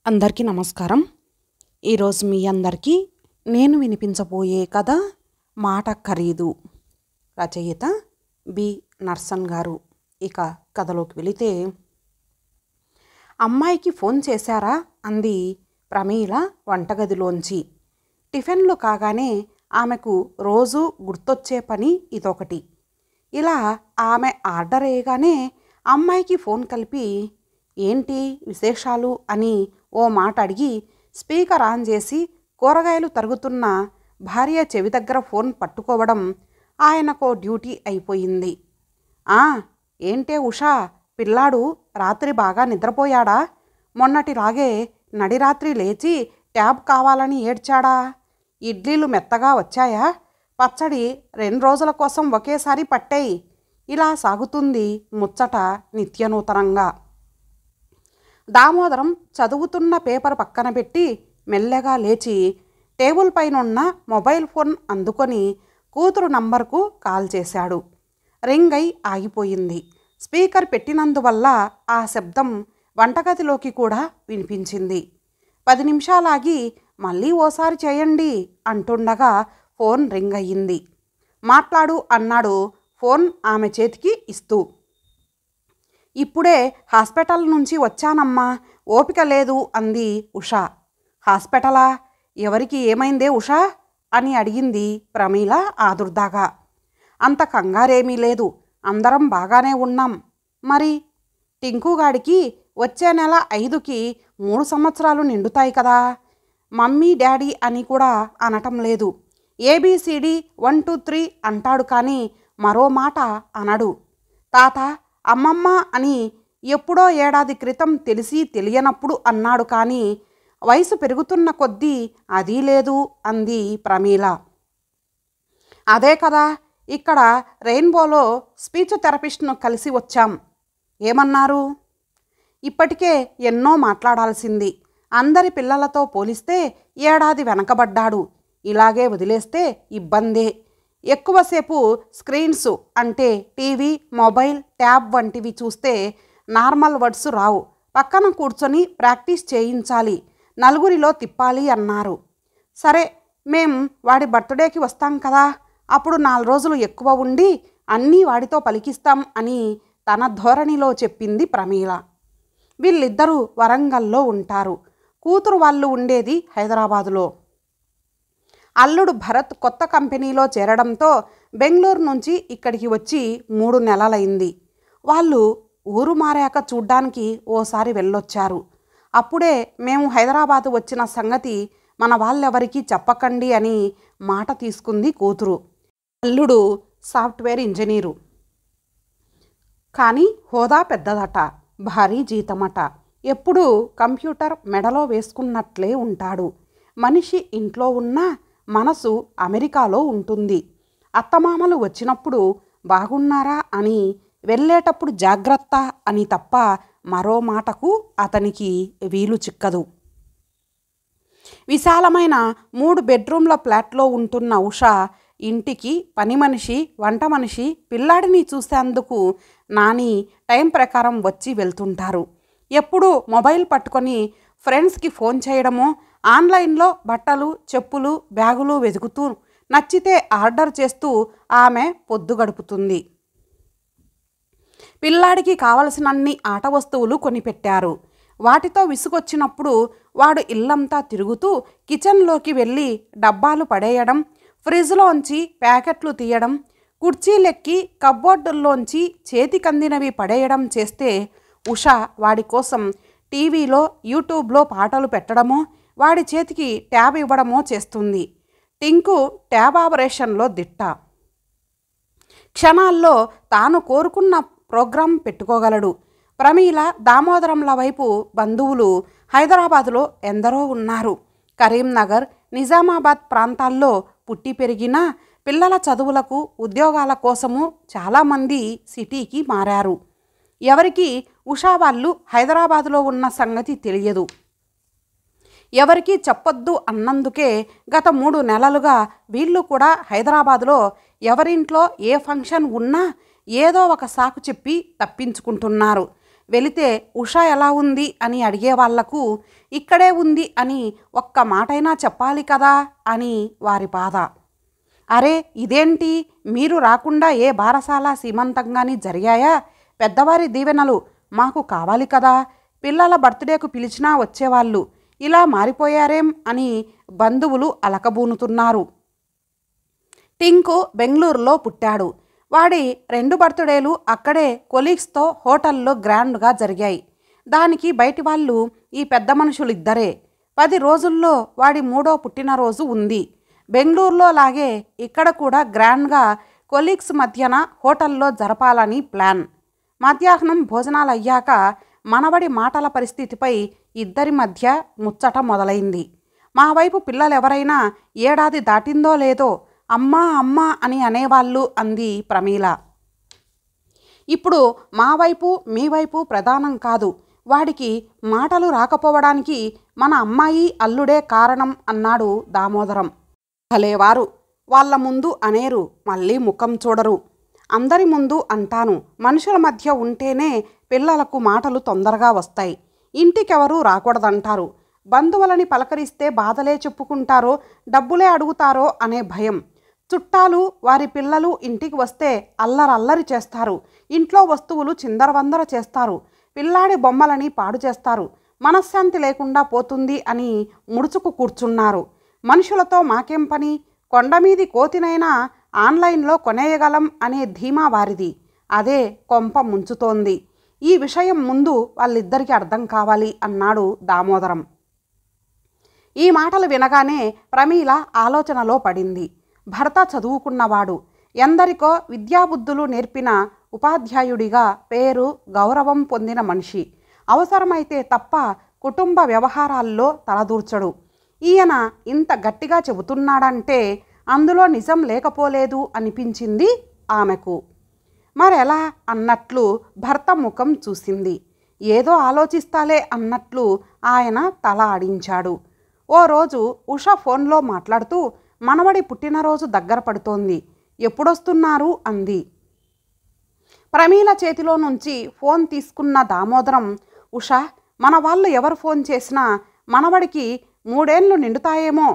అందరికీ నమస్కారం. ఈరోజు మీ అందరికీ నేను వినిపించబోయే కథ మాట ఖరీదు. రచయిత బి నర్సన్ గారు. ఇక కథలోకి వెళితే, అమ్మాయికి ఫోన్ చేశారా అంది ప్రమీల వంటగదిలోంచి. టిఫిన్లు కాగానే ఆమెకు రోజు గుర్తొచ్చే పని ఇదొకటి. ఇలా ఆమె ఆర్డర్ వేయగానే అమ్మాయికి ఫోన్ కలిపి ఏంటి విశేషాలు అని ఓ మాట అడిగి స్పీకర్ ఆన్ చేసి కూరగాయలు తరుగుతున్న భార్య చెవి దగ్గర ఫోన్ పట్టుకోవడం ఆయనకో డ్యూటీ అయిపోయింది. ఏంటే ఉషా, పిల్లాడు రాత్రి బాగా నిద్రపోయాడా? మొన్నటిలాగే నడిరాత్రి లేచి ట్యాబ్ కావాలని ఏడ్చాడా? ఇడ్లీలు మెత్తగా వచ్చాయా? పచ్చడి 2 రోజుల కోసం ఒకేసారి పట్టేయి. ఇలా సాగుతుంది ముచ్చట నిత్యనూతనంగా. దామోదరం చదువుతున్న పేపర్ పక్కన పెట్టి మెల్లగా లేచి టేబుల్ పైనున్న మొబైల్ ఫోన్ అందుకొని కూతురు నంబర్కు కాల్ చేశాడు. రింగ్ అయి ఆగిపోయింది. స్పీకర్ పెట్టినందువల్ల ఆ శబ్దం వంటగదిలోకి కూడా వినిపించింది. 10 నిమిషాలాగి మళ్ళీ ఓసారి చేయండి అంటుండగా ఫోన్ రింగ్ అయ్యింది. మాట్లాడు అన్నాడు ఫోన్ ఆమె చేతికి ఇస్తూ. ఇప్పుడే హాస్పిటల్ నుంచి వచ్చానమ్మా, ఓపిక లేదు అంది ఉషా. హాస్పిటలా? ఎవరికి ఏమైందే ఉషా అని అడిగింది ప్రమీల ఆదుర్దాగా. అంత కంగారేమీ లేదు, అందరం బాగానే ఉన్నాం. మరి టింకుగాడికి వచ్చే నెల 5కి 3 సంవత్సరాలు నిండుతాయి కదా. మమ్మీ డాడీ అని కూడా అనటం లేదు. ABCD 1 2 3 అంటాడు కానీ మరో మాట అనడు. తాత అమ్మమ్మ అని ఎప్పుడో ఏడాది క్రితం తెలిసి తెలియనప్పుడు అన్నాడు కానీ వయసు పెరుగుతున్న కొద్దీ అదీ లేదు అంది ప్రమీల. అదే కదా, ఇక్కడ రెయిన్బోలో స్పీచ్ థెరపిస్ట్ను కలిసి వచ్చాం. ఏమన్నారు? ఇప్పటికే ఎన్నో మాట్లాడాల్సింది. అందరి పిల్లలతో పోలిస్తే ఏడాది వెనకబడ్డాడు. ఇలాగే వదిలేస్తే ఇబ్బందే. ఎక్కువసేపు స్క్రీన్స్ అంటే టీవీ, మొబైల్, ట్యాబ్ వంటివి చూస్తే నార్మల్ వర్డ్స్ రావు. పక్కన కూర్చొని ప్రాక్టీస్ చేయించాలి, నలుగురిలో తిప్పాలి అన్నారు. సరే, మేం వాడి బర్త్డేకి వస్తాం కదా, అప్పుడు 4 రోజులు ఎక్కువ ఉండి అన్నీ వాడితో పలికిస్తాం అని తన ధోరణిలో చెప్పింది ప్రమీల. వీళ్ళిద్దరూ వరంగల్లో ఉంటారు. కూతురు వాళ్ళు ఉండేది హైదరాబాదులో. అల్లుడు భరత్ కొత్త కంపెనీలో చేరడంతో బెంగళూరు నుంచి ఇక్కడికి వచ్చి 3 నెలలైంది. వాళ్ళు ఊరు మారాక చూడ్డానికి ఓసారి వెళ్ళొచ్చారు. అప్పుడే మేము హైదరాబాదు వచ్చిన సంగతి మన వాళ్ళెవరికీ చెప్పకండి అని మాట తీసుకుంది కూతురు. అల్లుడు సాఫ్ట్వేర్ ఇంజనీరు, కానీ హోదా పెద్దదట, భారీ జీతమట. ఎప్పుడూ కంప్యూటర్ మెడలో వేసుకున్నట్లే ఉంటాడు. మనిషి ఇంట్లో ఉన్నా మనసు అమెరికాలో ఉంటుంది. అత్తమామలు వచ్చినప్పుడు బాగున్నారా అని, వెళ్ళేటప్పుడు జాగ్రత్త అని తప్ప మరో మాటకు అతనికి వీలు చిక్కదు. విశాలమైన 3 బెడ్రూమ్ల ఫ్లాట్లో ఉంటున్న ఉష ఇంటికి పని మనిషి, వంట మనిషి, పిల్లాడిని చూసేందుకు నాని టైం ప్రకారం వచ్చి వెళ్తుంటారు. ఎప్పుడూ మొబైల్ పట్టుకొని ఫ్రెండ్స్కి ఫోన్ చేయడమో, ఆన్లైన్లో బట్టలు, చెప్పులు, బ్యాగులు వెతుకుతూ నచ్చితే ఆర్డర్ చేస్తూ ఆమె పొద్దు గడుపుతుంది. పిల్లాడికి కావలసినన్ని ఆట వస్తువులు కొనిపెట్టారు. వాటితో విసుగొచ్చినప్పుడు వాడు ఇల్లంతా తిరుగుతూ కిచెన్లోకి వెళ్ళి డబ్బాలు పడేయడం, ఫ్రిడ్జ్లోంచి ప్యాకెట్లు తీయడం, కుర్చీలెక్కి కబ్బోర్డుల్లోంచి చేతికందినవి పడేయడం చేస్తే ఉష వాడి కోసం టీవీలో, యూట్యూబ్లో పాటలు పెట్టడమో, వాడి చేతికి ట్యాబ్ ఇవ్వడమో చేస్తుంది. టింకు ట్యాబ్ ఆపరేషన్లో దిట్ట. క్షణాల్లో తాను కోరుకున్న ప్రోగ్రాం పెట్టుకోగలడు. ప్రమీల, దామోదరంల వైపు బంధువులు హైదరాబాదులో ఎందరో ఉన్నారు. కరీంనగర్, నిజామాబాద్ ప్రాంతాల్లో పుట్టి పెరిగిన పిల్లల చదువులకు, ఉద్యోగాల కోసము చాలామంది సిటీకి మారారు. ఎవరికి ఉషా వాళ్ళు హైదరాబాదులో ఉన్న సంగతి తెలియదు. ఎవరికీ చెప్పొద్దు అన్నందుకే గత 3 నెలలుగా వీళ్ళు కూడా హైదరాబాదులో ఎవరింట్లో ఏ ఫంక్షన్ ఉన్నా ఏదో ఒక సాకు చెప్పి తప్పించుకుంటున్నారు. వెళితే ఉష ఎలా ఉంది అని అడిగే వాళ్లకు ఇక్కడే ఉంది అని ఒక్క మాటైనా చెప్పాలి కదా అని వారి బాధ. అరే ఇదేంటి, మీరు రాకుండా ఏ బారసాల సీమంతంగాని జరిగాయా? పెద్దవారి దీవెనలు మాకు కావాలి కదా, పిల్లల బర్త్డేకు పిలిచినా వచ్చేవాళ్ళు, ఇలా మారిపోయారేం అని బంధువులు అలకబూనుతున్నారు. టింకు బెంగళూరులో పుట్టాడు. వాడి 2 బర్త్డేలు అక్కడే కొలీగ్స్తో హోటల్లో గ్రాండ్గా జరిగాయి. దానికి బయటి వాళ్ళు ఈ పెద్ద మనుషులు ఇద్దరే. 10 రోజుల్లో వాడి 3వ పుట్టినరోజు ఉంది. బెంగళూరులో లాగే ఇక్కడ కూడా గ్రాండ్గా కొలీగ్స్ మధ్యన హోటల్లో జరపాలని ప్లాన్. మధ్యాహ్నం భోజనాలు అయ్యాక మనవడి మాటల పరిస్థితిపై ఇద్దరి మధ్య ముచ్చట మొదలైంది. మా వైపు పిల్లలెవరైనా ఏడాది దాటిందో లేదో అమ్మా అమ్మా అని అనేవాళ్ళు అంది ప్రమీల. ఇప్పుడు మా వైపు మీ వైపు ప్రధానం కాదు, వాడికి మాటలు రాకపోవడానికి మన అమ్మాయి అల్లుడే కారణం అన్నాడు దామోదరం. భలేవారు, వాళ్ళ ముందు అనేరు, మళ్ళీ ముఖం చూడరు. అందరి ముందు అంటాను, మనుషుల మధ్య ఉంటేనే పిల్లలకు మాటలు తొందరగా వస్తాయి. ఇంటికెవరూ రాకూడదంటారు. బంధువులని పలకరిస్తే బాధలే చెప్పుకుంటారో డబ్బులే అడుగుతారో అనే భయం. చుట్టాలు వారి పిల్లలు ఇంటికి వస్తే అల్లరల్లరి చేస్తారు. ఇంట్లో వస్తువులు చిందరవందర చేస్తారు. పిల్లాడి బొమ్మలని పాడు చేస్తారు. మనశ్శాంతి లేకుండా పోతుంది అని ముడుచుకు కూర్చున్నారు. మనుషులతో మాకేం పని, కొండమీది కోతినైనా ఆన్లైన్లో కొనేయగలం అనే ధీమా వారిది. అదే కొంప ముంచుతోంది. ఈ విషయం ముందు వాళ్ళిద్దరికీ అర్థం కావాలి అన్నాడు దామోదరం. ఈ మాటలు వినగానే ప్రమీల ఆలోచనలో పడింది. భర్త చదువుకున్నవాడు, ఎందరికో విద్యాబుద్ధులు నేర్పిన ఉపాధ్యాయుడిగా పేరు గౌరవం పొందిన మనిషి. అవసరమైతే తప్ప కుటుంబ వ్యవహారాల్లో తలదూర్చడు. ఈయన ఇంత గట్టిగా చెబుతున్నాడంటే అందులో నిజం లేకపోలేదు అనిపించింది ఆమెకు. మరెలా అన్నట్లు భర్త ముఖం చూసింది. ఏదో ఆలోచిస్తాలే అన్నట్లు ఆయన తల ఆడించాడు. ఓ రోజు ఉష ఫోన్లో మాట్లాడుతూ మనవడి పుట్టినరోజు దగ్గర పడుతోంది, ఎప్పుడొస్తున్నారు అంది. ప్రమీల చేతిలో నుంచి ఫోన్ తీసుకున్న దామోదరం, ఉష, మన వాళ్ళు ఎవరు ఫోన్ చేసినా మనవడికి 3 ఏళ్ళు నిండుతాయేమో,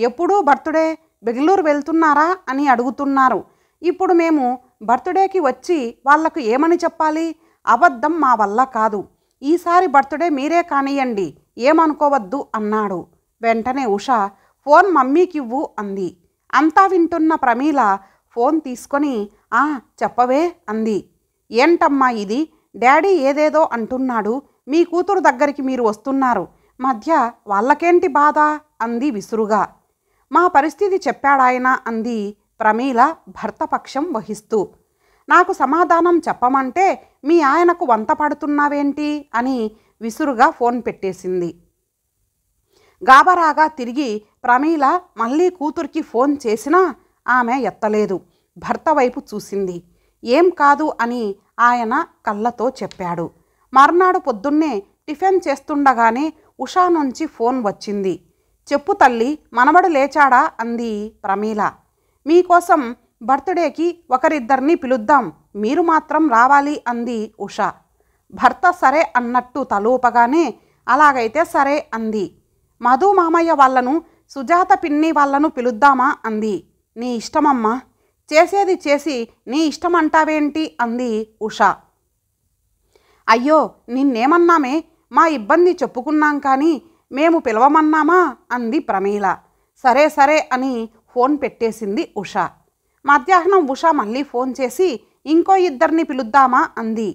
ఎప్పుడూ బర్త్డే, బెంగళూరు వెళ్తున్నారా అని అడుగుతున్నారు. ఇప్పుడు మేము బర్త్డేకి వచ్చి వాళ్లకు ఏమని చెప్పాలి? అబద్ధం మా వల్ల కాదు. ఈసారి బర్త్డే మీరే కానియండి, ఏమనుకోవద్దు అన్నాడు. వెంటనే ఉష, ఫోన్ మమ్మీకివ్వు అంది. అంతా వింటున్న ప్రమీల ఫోన్ తీసుకొని చెప్పవే అంది. ఏంటమ్మా ఇది, డాడీ ఏదేదో అంటున్నాడు, మీ కూతురు దగ్గరికి మీరు వస్తున్నారు, మధ్య వాళ్ళకేంటి బాధ అంది విసురుగా. మా పరిస్థితి చెప్పాడాయన అంది ప్రమీల భర్త పక్షం వహిస్తూ. నాకు సమాధానం చెప్పమంటే మీ ఆయనకు వంత పడుతున్నావేంటి అని విసురుగా ఫోన్ పెట్టేసింది. గాబరాగా తిరిగి ప్రమీల మళ్ళీ కూతురికి ఫోన్ చేసినా ఆమె ఎత్తలేదు. భర్త వైపు చూసింది. ఏం కాదు అని ఆయన కళ్ళతో చెప్పాడు. మర్నాడు పొద్దున్నే టిఫిన్ చేస్తుండగానే ఉషా నుంచి ఫోన్ వచ్చింది. చెప్పు తల్లి, మనవడు లేచాడా అంది ప్రమీల. మీకోసం బర్త్డేకి ఒకరిద్దరిని పిలుద్దాం, మీరు మాత్రం రావాలి అంది ఉష. భర్త సరే అన్నట్టు తలూపగానే అలాగైతే సరే అంది. మధు మామయ్య వాళ్ళను, సుజాత పిన్ని వాళ్ళను పిలుద్దామా అంది. నీ ఇష్టమమ్మా, చేసేది చేసి నీ ఇష్టమంటావేంటి అంది ఉష. అయ్యో నిన్నేమన్నామే, మా ఇబ్బంది చెప్పుకున్నాం కానీ మేము పిలవమన్నామా అంది ప్రమీల. సరే సరే అని ఫోన్ పెట్టేసింది ఉష. మధ్యాహ్నం ఉష మళ్ళీ ఫోన్ చేసి ఇంకో ఇద్దరిని పిలుద్దామా అంది.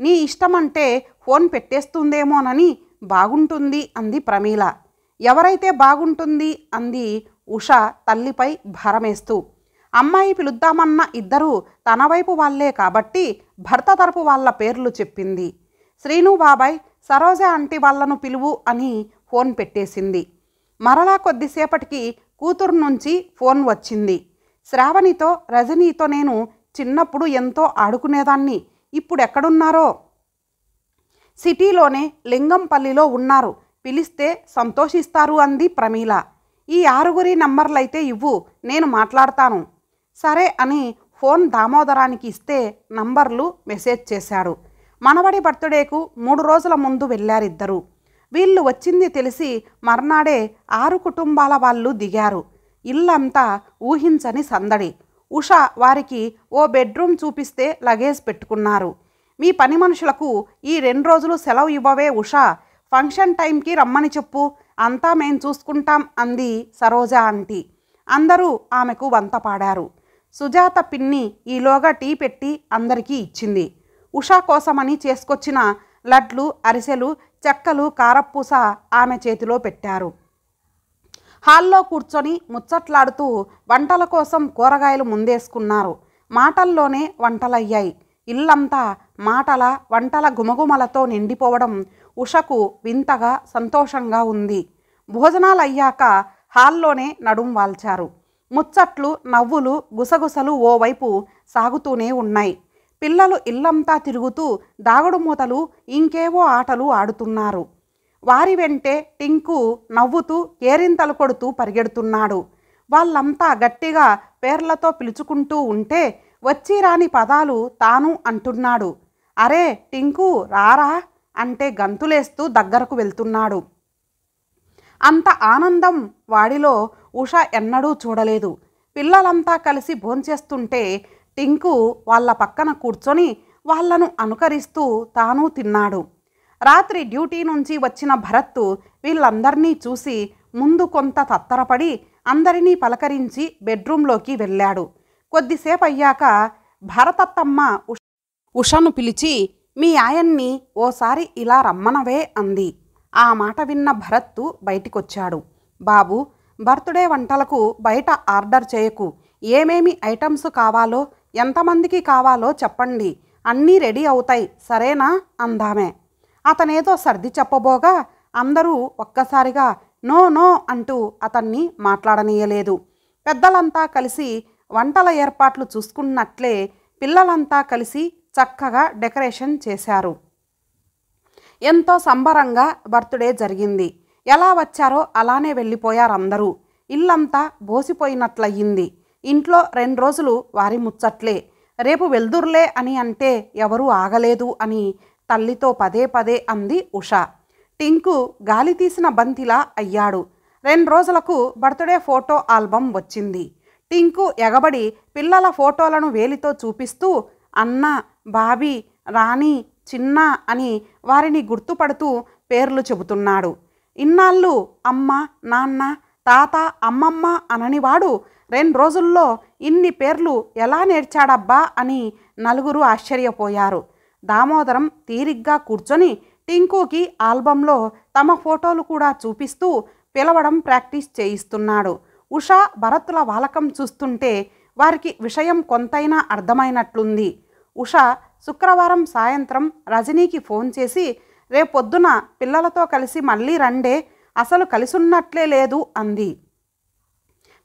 నీ ఇష్టమంటే ఫోన్ పెట్టేస్తుందేమోనని బాగుంటుంది అంది ప్రమీల. ఎవరైతే బాగుంటుంది అంది ఉష తల్లిపై భారమేస్తూ. అమ్మాయి పిలుద్దామన్న ఇద్దరు తన వైపు వాళ్లే కాబట్టి భర్త తరపు వాళ్ళ పేర్లు చెప్పింది. శ్రీను బాబాయ్, సరోజ ఆంటీ వాళ్ళను పిలువు అని ఫోన్ పెట్టేసింది. మరలా కొద్దిసేపటికి కూతురు నుంచి ఫోన్ వచ్చింది. శ్రావణితో రజనీతో నేను చిన్నప్పుడు ఎంతో ఆడుకునేదాన్ని, ఇప్పుడెక్కడున్నారో? సిటీలోనే లింగంపల్లిలో ఉన్నారు, పిలిస్తే సంతోషిస్తారు అంది ప్రమీల. ఈ 6 నంబర్లైతే ఇవ్వు, నేను మాట్లాడతాను. సరే అని ఫోన్ దామోదరానికి ఇస్తే నంబర్లు మెసేజ్ చేశాడు. మనవడి బర్త్డేకు 3 రోజుల ముందు వెళ్ళారిద్దరు. వీళ్ళు వచ్చింది తెలిసి మర్నాడే 6 కుటుంబాల వాళ్ళు దిగారు. ఇల్లంతా ఊహించని సందడి. ఉష వారికి ఓ బెడ్రూమ్ చూపిస్తే లగేజ్ పెట్టుకున్నారు. మీ పని మనుషులకు ఈ 2 రోజులు సెలవు ఇవ్వవే ఉషా, ఫంక్షన్ టైంకి రమ్మని చెప్పు, అంతా మేం చూసుకుంటాం అంది సరోజ ఆంటీ. అందరూ ఆమెకు వంత పాడారు. సుజాత పిన్ని ఈలోగా టీ పెట్టి అందరికీ ఇచ్చింది. ఉషా కోసమని చేసుకొచ్చిన లడ్లు, అరిసెలు, చెక్కలు, కారప్పూస ఆమె చేతిలో పెట్టారు. హాల్లో కూర్చొని ముచ్చట్లాడుతూ వంటల కోసం కూరగాయలు ముందేసుకున్నారు. మాటల్లోనే వంటలయ్యాయి. ఇల్లంతా మాటల వంటల గుమగుమలతో నిండిపోవడం ఉషకు వింతగా సంతోషంగా ఉంది. భోజనాలయ్యాక హాల్లోనే నడుం వాల్చారు. ముచ్చట్లు, నవ్వులు, గుసగుసలు ఓవైపు సాగుతూనే ఉన్నాయి. పిల్లలు ఇల్లంతా తిరుగుతూ దాగుడు మూతలు ఇంకేవో ఆటలు ఆడుతున్నారు. వారి వెంటే టింకు నవ్వుతూ కేరింతలు కొడుతూ పరిగెడుతున్నాడు. వాళ్ళంతా గట్టిగా పేర్లతో పిలుచుకుంటూ ఉంటే వచ్చి రాని పదాలు తాను అంటున్నాడు. అరే టింకు రారా అంటే గంతులేస్తూ దగ్గరకు వెళ్తున్నాడు. అంత ఆనందం వాడిలో ఉష ఎన్నడూ చూడలేదు. పిల్లలంతా కలిసి భోంచేస్తుంటే టింకు వాళ్ళ పక్కన కూర్చొని వాళ్లను అనుకరిస్తూ తాను తిన్నాడు. రాత్రి డ్యూటీ నుంచి వచ్చిన భరత్ వీళ్ళందరినీ చూసి ముందు కొంత తత్తరపడి అందరినీ పలకరించి బెడ్రూంలోకి వెళ్ళాడు. కొద్దిసేపు అయ్యాక భరతత్తమ్మ ఉషను పిలిచి మీ ఆయన్ని ఓసారి ఇలా రమ్మనవే అంది. ఆ మాట విన్న భరత్ బయటికొచ్చాడు. బాబు, బర్త్డే వంటలకు బయట ఆర్డర్ చేయకు. ఏమేమి ఐటమ్స్ కావాలో, ఎంతమందికి కావాలో చెప్పండి, అన్నీ రెడీ అవుతాయి సరేనా అందామే. అతనేదో సర్ది చెప్పబోగా అందరూ ఒక్కసారిగా నో నో అంటూ అతన్ని మాట్లాడనీయలేదు. పెద్దలంతా కలిసి వంటల ఏర్పాట్లు చూసుకున్నట్లే పిల్లలంతా కలిసి చక్కగా డెకరేషన్ చేశారు. ఎంతో సంబరంగా బర్త్డే జరిగింది. ఎలా వచ్చారో అలానే వెళ్ళిపోయారందరూ. ఇల్లంతా బోసిపోయినట్లయింది. ఇంట్లో 2 రోజులు వారి ముచ్చట్లే. రేపు వెల్దుర్లే అని అంటే ఎవరూ ఆగలేదు అని తల్లితో పదే పదే అంది ఉష. టింకు గాలి తీసిన బంతిలా అయ్యాడు. 2 రోజులకు బర్త్డే ఫోటో ఆల్బమ్ వచ్చింది. టింకు ఎగబడి పిల్లల ఫోటోలను వేలితో చూపిస్తూ అన్న, బాబీ, రాణి, చిన్న అని వారిని గుర్తుపడుతూ పేర్లు చెబుతున్నాడు. ఇన్నాళ్ళు అమ్మ, నాన్న, తాత, అమ్మమ్మ అననివాడు 2 రోజుల్లో ఇన్ని పేర్లు ఎలా నేర్చాడబ్బా అని నలుగురు ఆశ్చర్యపోయారు. దామోదరం తీరిగ్గా కూర్చొని టింకుకి ఆల్బంలో తమ ఫోటోలు కూడా చూపిస్తూ పిలవడం ప్రాక్టీస్ చేయిస్తున్నాడు. ఉష, భరత్ల వాలకం చూస్తుంటే వారికి విషయం కొంతైనా అర్థమైనట్లుంది. ఉష శుక్రవారం సాయంత్రం రజనీకి ఫోన్ చేసి రేపొద్దున పిల్లలతో కలిసి మళ్ళీ రండే, అసలు కలిసున్నట్లే లేదు అంది.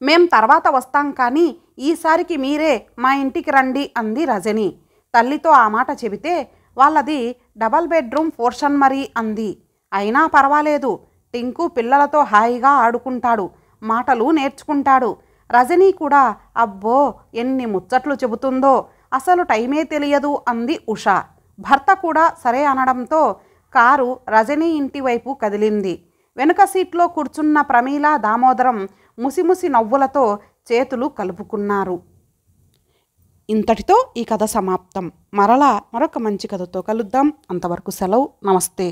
మేం తర్వాత వస్తాం కానీ ఈసారికి మీరే మా ఇంటికి రండి అంది రజని. తల్లితో ఆ మాట చెబితే వాళ్ళది డబల్ బెడ్రూమ్ పోర్షన్ మరి అంది. అయినా పర్వాలేదు, టింకు పిల్లలతో హాయిగా ఆడుకుంటాడు, మాటలు నేర్చుకుంటాడు. రజనీ కూడా అబ్బో ఎన్ని ముచ్చట్లు చెబుతుందో, అసలు టైమే తెలియదు అంది ఉష. భర్త కూడా సరే అనడంతో కారు రజనీ ఇంటి వైపు కదిలింది. వెనుక సీట్లో కూర్చున్న ప్రమీల, దామోదరం ముసిముసి నవ్వులతో చేతులు కలుపుకున్నారు. ఇంతటితో ఈ కథ సమాప్తం. మరలా మరొక మంచి కథతో కలుద్దాం. అంతవరకు సెలవు. నమస్తే.